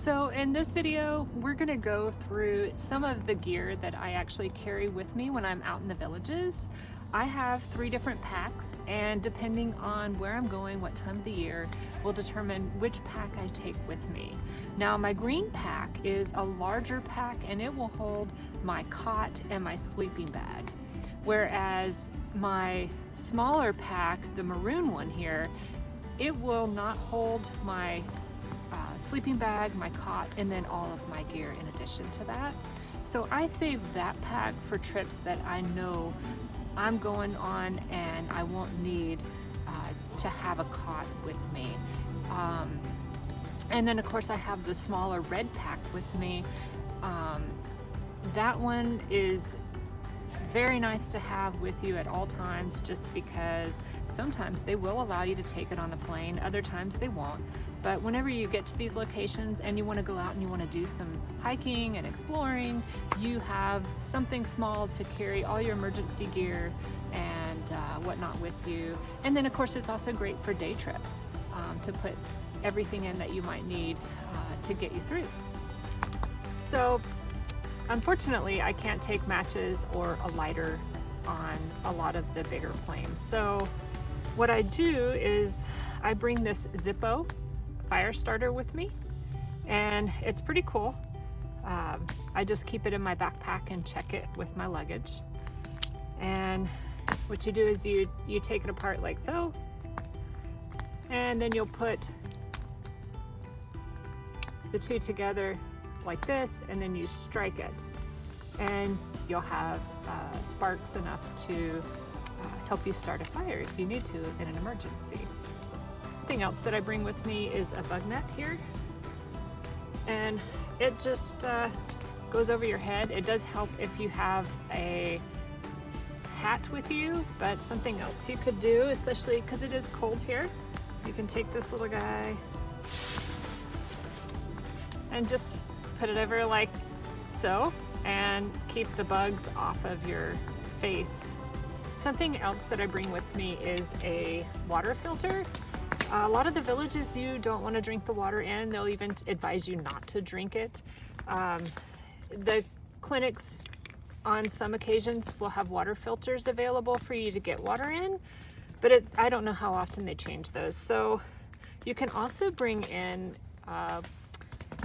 So in this video, we're gonna go through some of the gear that I actually carry with me when I'm out in the villages. I have 3 different packs, and depending on where I'm going, what time of the year, will determine which pack I take with me. Now my green pack is a larger pack and it will hold my cot and my sleeping bag. Whereas my smaller pack, the maroon one here, it will not hold my sleeping bag, my cot, and then all of my gear in addition to that. So I save that pack for trips that I know I'm going on and I won't need to have a cot with me. And then of course I have the smaller red pack with me. That one is very nice to have with you at all times, just because sometimes they will allow you to take it on the plane, other times they won't. But whenever you get to these locations and you want to go out and you want to do some hiking and exploring, you have something small to carry all your emergency gear and whatnot with you. And then of course it's also great for day trips, to put everything in that you might need to get you through. So unfortunately, I can't take matches or a lighter on a lot of the bigger planes. So what I do is I bring this Zippo fire starter with me, and it's pretty cool. I just keep it in my backpack and check it with my luggage. And what you do is you take it apart like so, and then you'll put the two together like this, and then you strike it, and you'll have sparks enough to help you start a fire if you need to in an emergency. Something else that I bring with me is a bug net here, and it just goes over your head. It does help if you have a hat with you, but something else you could do, especially because it is cold here, you can take this little guy and just put it over like so and keep the bugs off of your face. Something else that I bring with me is a water filter. A lot of the villages, you don't want to drink the water in. They'll even advise you not to drink it. The clinics on some occasions will have water filters available for you to get water in, but I don't know how often they change those. So you can also bring in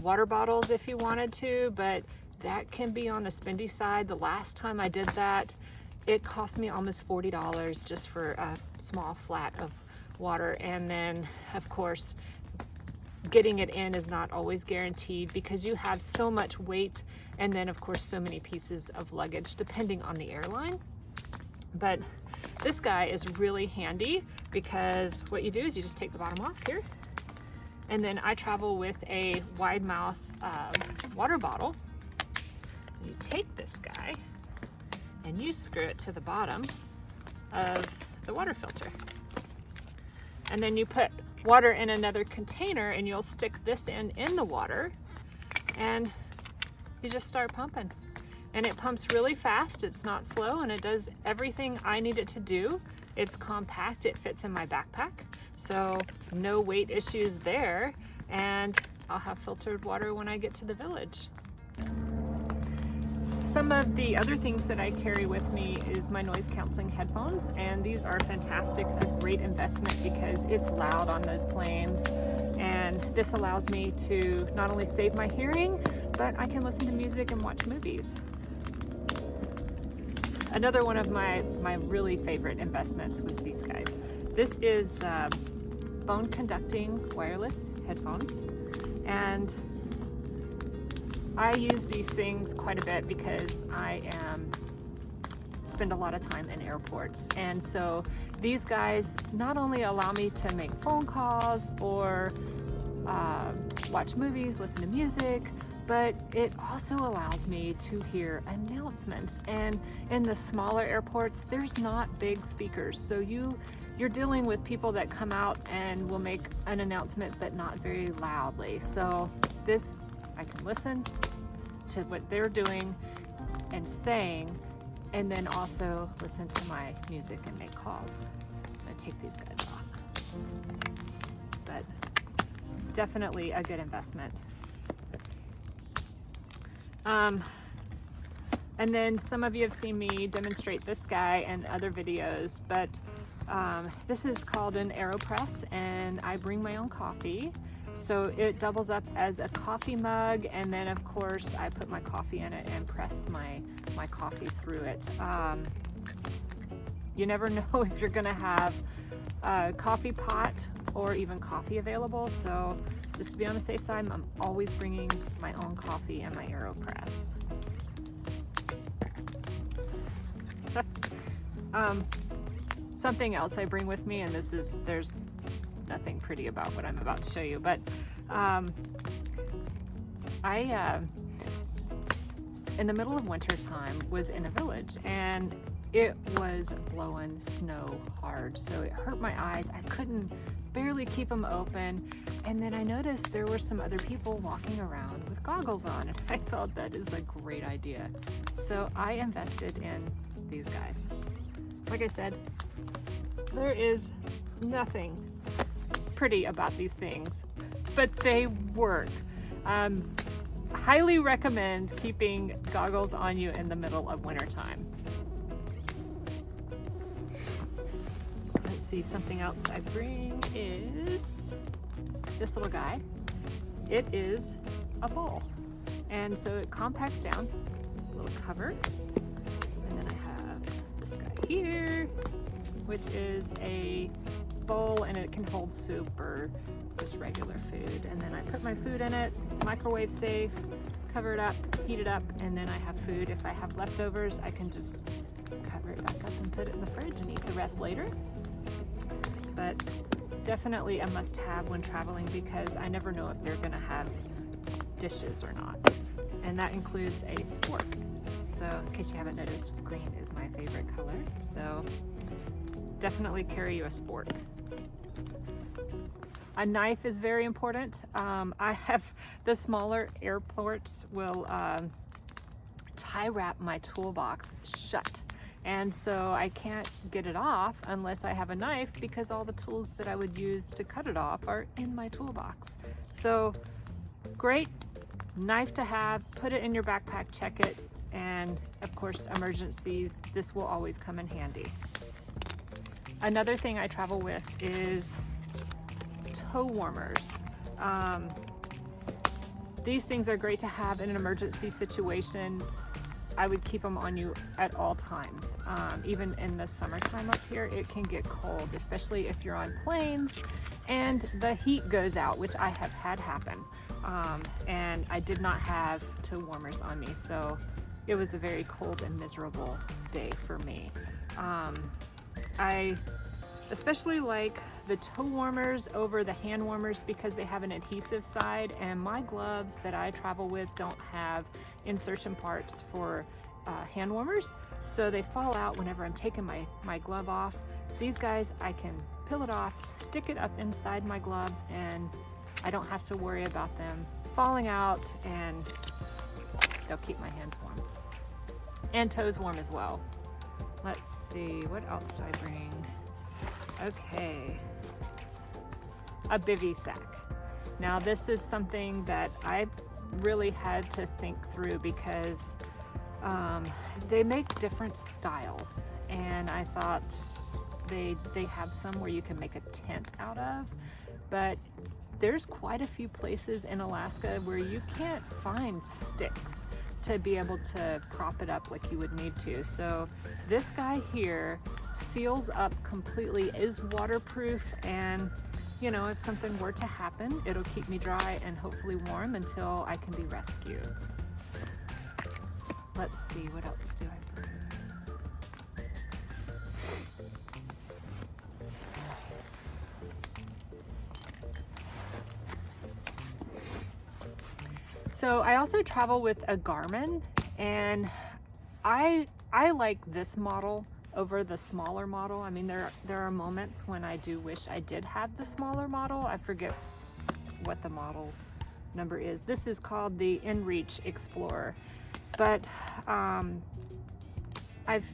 water bottles if you wanted to, but that can be on the spendy side. The last time I did that, it cost me almost $40 just for a small flat of water. And then of course getting it in is not always guaranteed because you have so much weight, and then of course so many pieces of luggage depending on the airline. But this guy is really handy because what you do is you just take the bottom off here, and then I travel with a wide mouth water bottle. You take this guy and you screw it to the bottom of the water filter. And then you put water in another container and you'll stick this in the water, and you just start pumping. And it pumps really fast, it's not slow, and it does everything I need it to do. It's compact, it fits in my backpack, so no weight issues there, and I'll have filtered water when I get to the village. Some of the other things that I carry with me is my noise canceling headphones, and these are fantastic, a great investment because it's loud on those planes, and this allows me to not only save my hearing, but I can listen to music and watch movies. Another one of my really favorite investments was these guys. This is bone conducting wireless headphones, and I use these things quite a bit because I spend a lot of time in airports, and so these guys not only allow me to make phone calls or watch movies, listen to music, but it also allows me to hear announcements. And in the smaller airports, there's not big speakers, so you're dealing with people that come out and will make an announcement but not very loudly. So this, I can listen to what they're doing and saying, and then also listen to my music and make calls. I'm gonna take these guys off. But definitely a good investment. And then some of you have seen me demonstrate this guy in other videos, but this is called an AeroPress, and I bring my own coffee. So it doubles up as a coffee mug, and then of course I put my coffee in it and press my coffee through it. You never know if you're gonna have a coffee pot or even coffee available, so just to be on the safe side, I'm always bringing my own coffee and my AeroPress. Something else I bring with me, and there's nothing pretty about what I'm about to show you, but I in the middle of winter time was in a village, and it was blowing snow hard, so it hurt my eyes. I couldn't barely keep them open, and then I noticed there were some other people walking around with goggles on, and I thought that is a great idea. So I invested in these guys. Like I said, there is nothing pretty about these things, but they work. Highly recommend keeping goggles on you in the middle of wintertime. Let's see, something else I bring is this little guy. It is a bowl, and so it compacts down, little cover, and then I have this guy here, which is a bowl, and it can hold soup or just regular food. And then I put my food in it. It's microwave safe, cover it up, heat it up, and then I have food. If I have leftovers, I can just cover it back up and put it in the fridge and eat the rest later. But definitely a must-have when traveling, because I never know if they're gonna have dishes or not. And that includes a spork. So in case you haven't noticed, green is my favorite color. So definitely carry you a spork. A knife is very important. I have the smaller airports will tie wrap my toolbox shut. And so I can't get it off unless I have a knife, because all the tools that I would use to cut it off are in my toolbox. So great knife to have, put it in your backpack, check it, and of course emergencies, this will always come in handy. Another thing I travel with is toe warmers. These things are great to have in an emergency situation. I would keep them on you at all times. Even in the summertime up here, it can get cold, especially if you're on planes and the heat goes out, which I have had happen. And I did not have toe warmers on me, so it was a very cold and miserable day for me. I especially like the toe warmers over the hand warmers because they have an adhesive side, and my gloves that I travel with don't have insertion parts for hand warmers, so they fall out whenever I'm taking my glove off. These guys, I can peel it off, stick it up inside my gloves, and I don't have to worry about them falling out, and they'll keep my hands warm. And toes warm as well. Let's see, what else do I bring? Okay, a bivy sack. Now this is something that I really had to think through because they make different styles, and I thought they have some where you can make a tent out of, but there's quite a few places in Alaska where you can't find sticks to be able to prop it up like you would need to. So this guy here seals up completely, is waterproof, and you know, if something were to happen, it'll keep me dry and hopefully warm until I can be rescued. Let's see, what else do I bring? So I also travel with a Garmin, and I like this model over the smaller model. I mean, there are moments when I do wish I did have the smaller model. I forget what the model number is. This is called the InReach Explorer, but I've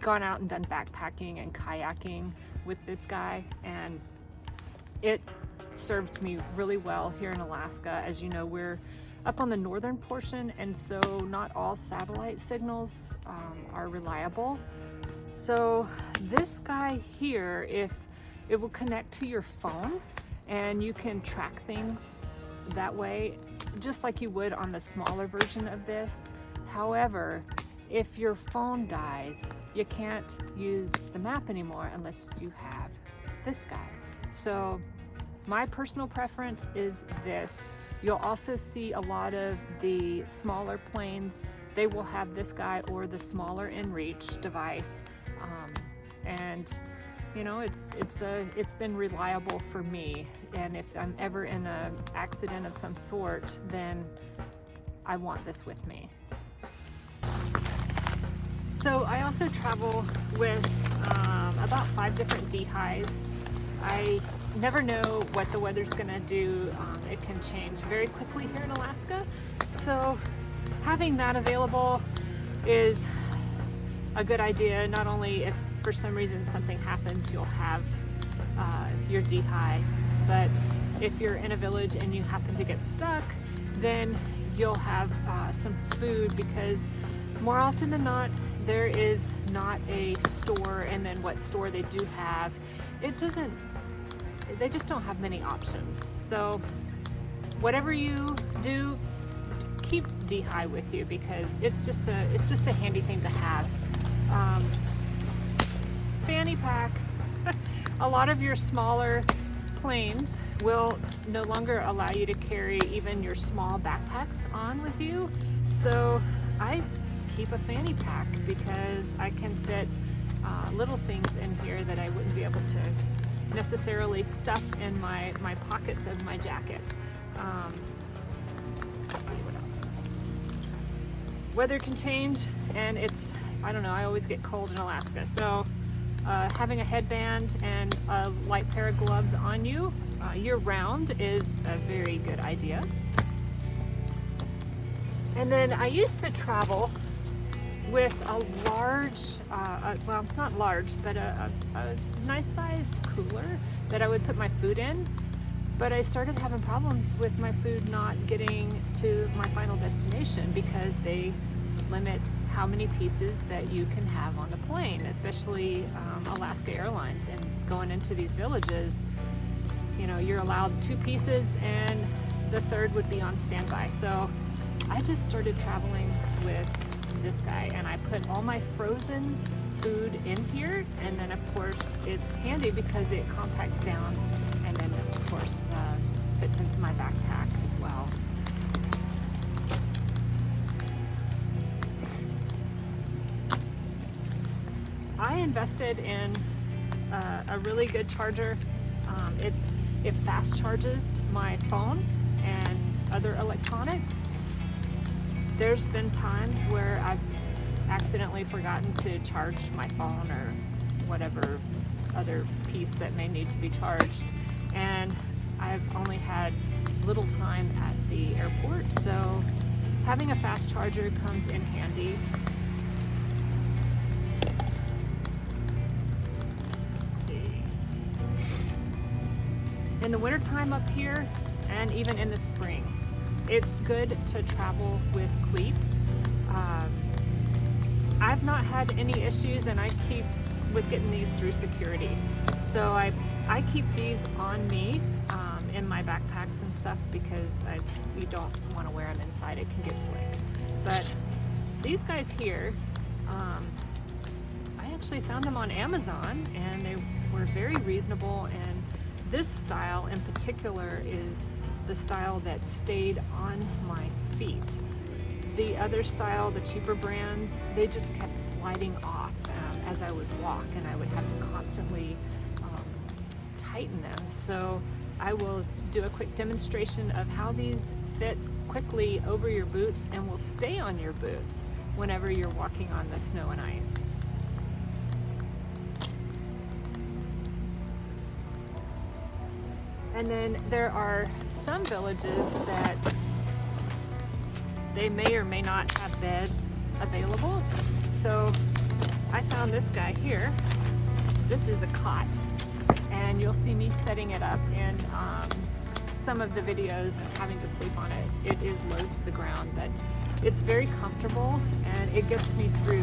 gone out and done backpacking and kayaking with this guy, and it served me really well here in Alaska. As you know, we're up on the northern portion, and so not all satellite signals are reliable. So this guy here, if it will connect to your phone, and you can track things that way, just like you would on the smaller version of this. However, if your phone dies, you can't use the map anymore unless you have this guy. So my personal preference is this. You'll also see a lot of the smaller planes, they will have this guy or the smaller inReach device. And you know, it's been reliable for me. And if I'm ever in an accident of some sort, then I want this with me. So I also travel with about 5 different D-highs. I never know what the weather's gonna do. It can change very quickly here in Alaska. So having that available is a good idea. Not only if for some reason something happens, you'll have your D-high, but if you're in a village and you happen to get stuck, then you'll have some food, because more often than not, there is not a store, and then what store they do have, they just don't have many options. So whatever you do, keep D-high with you, because it's just a handy thing to have. Fanny pack. A lot of your smaller planes will no longer allow you to carry even your small backpacks on with you. So I keep a fanny pack because I can fit little things in here that I wouldn't be able to necessarily stuff in my pockets of my jacket. Let's see what else. Weather can change, and I don't know, I always get cold in Alaska. So having a headband and a light pair of gloves on you year-round is a very good idea. And then I used to travel with a large, well, not large, but a nice sized cooler that I would put my food in. But I started having problems with my food not getting to my final destination, because they limit how many pieces that you can have on the plane, especially Alaska Airlines. And going into these villages, you know, you're allowed 2 pieces and the third would be on standby. So I just started traveling with this guy, and I put all my frozen food in here, and then of course it's handy because it compacts down, and then of course fits into my backpack as well. I invested in a really good charger. It fast charges my phone and other electronics. There's been times where I've accidentally forgotten to charge my phone or whatever other piece that may need to be charged, and I've only had little time at the airport, so having a fast charger comes in handy. In the wintertime up here, and even in the spring, it's good to travel with cleats. I've not had any issues, and I keep with getting these through security. So I keep these on me in my backpacks and stuff, because you don't want to wear them inside. It can get slick. But these guys here, I actually found them on Amazon, and they were very reasonable. And this style in particular is the style that stayed on my feet. The other style, the cheaper brands, they just kept sliding off as I would walk, and I would have to constantly tighten them. So I will do a quick demonstration of how these fit quickly over your boots and will stay on your boots whenever you're walking on the snow and ice. And then there are some villages that they may or may not have beds available. So I found this guy here. This is a cot, and you'll see me setting it up in some of the videos of having to sleep on it, it is low to the ground, but it's very comfortable and it gets me through.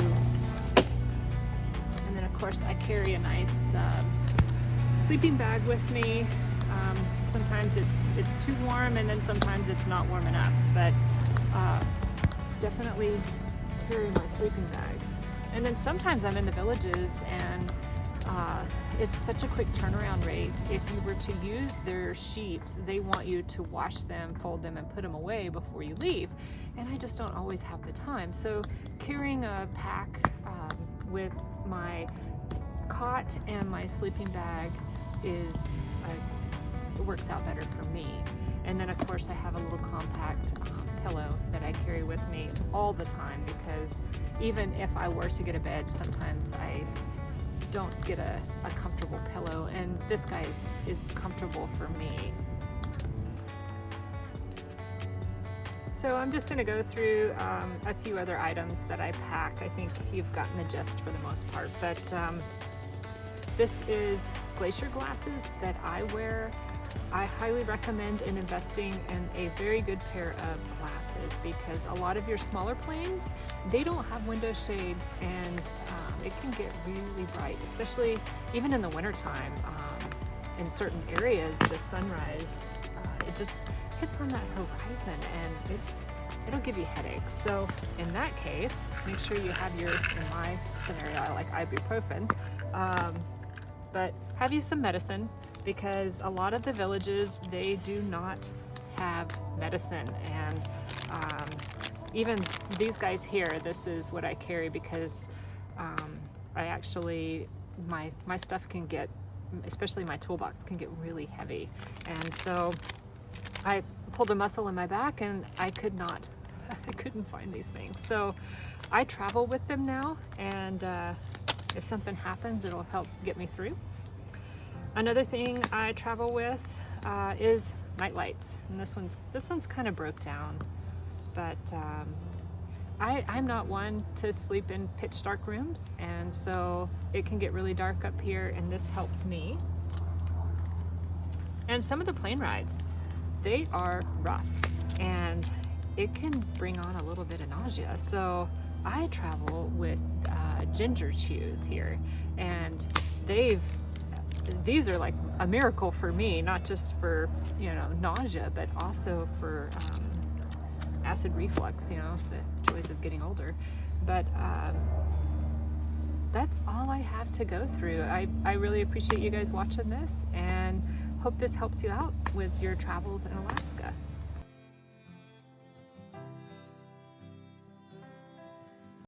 And then of course I carry a nice sleeping bag with me. Sometimes it's too warm, and then sometimes it's not warm enough, but definitely carry my sleeping bag. And then sometimes I'm in the villages, and it's such a quick turnaround rate. If you were to use their sheets, they want you to wash them, fold them, and put them away before you leave. And I just don't always have the time. So carrying a pack with my cot and my sleeping bag works out better for me. And then of course I have a little compact pillow that I carry with me all the time, because even if I were to get a bed, sometimes I don't get a comfortable pillow, and this guy is comfortable for me. So I'm just going to go through a few other items that I pack. I think you've gotten the gist for the most part, but this is glacier glasses that I wear. I highly recommend investing in a very good pair of glasses, because a lot of your smaller planes, they don't have window shades, and it can get really bright, especially even in the wintertime. In certain areas, the sunrise, it just hits on that horizon, and it'll give you headaches. So in that case, make sure you have in my scenario, I like ibuprofen, but have you some medicine, because a lot of the villages, they do not have medicine. And even these guys here, this is what I carry, because I actually, my stuff can get, especially my toolbox, can get really heavy. And so I pulled a muscle in my back, and I couldn't find these things. So I travel with them now, and if something happens, it'll help get me through. Another thing I travel with is night lights, and this one's kind of broke down, but I'm not one to sleep in pitch dark rooms, and so it can get really dark up here, and this helps me. And some of the plane rides, they are rough, and it can bring on a little bit of nausea. So I travel with ginger chews here, and these are like a miracle for me, not just for nausea, but also for acid reflux, the joys of getting older. But that's all I have to go through. I really appreciate you guys watching this, and hope this helps you out with your travels in Alaska.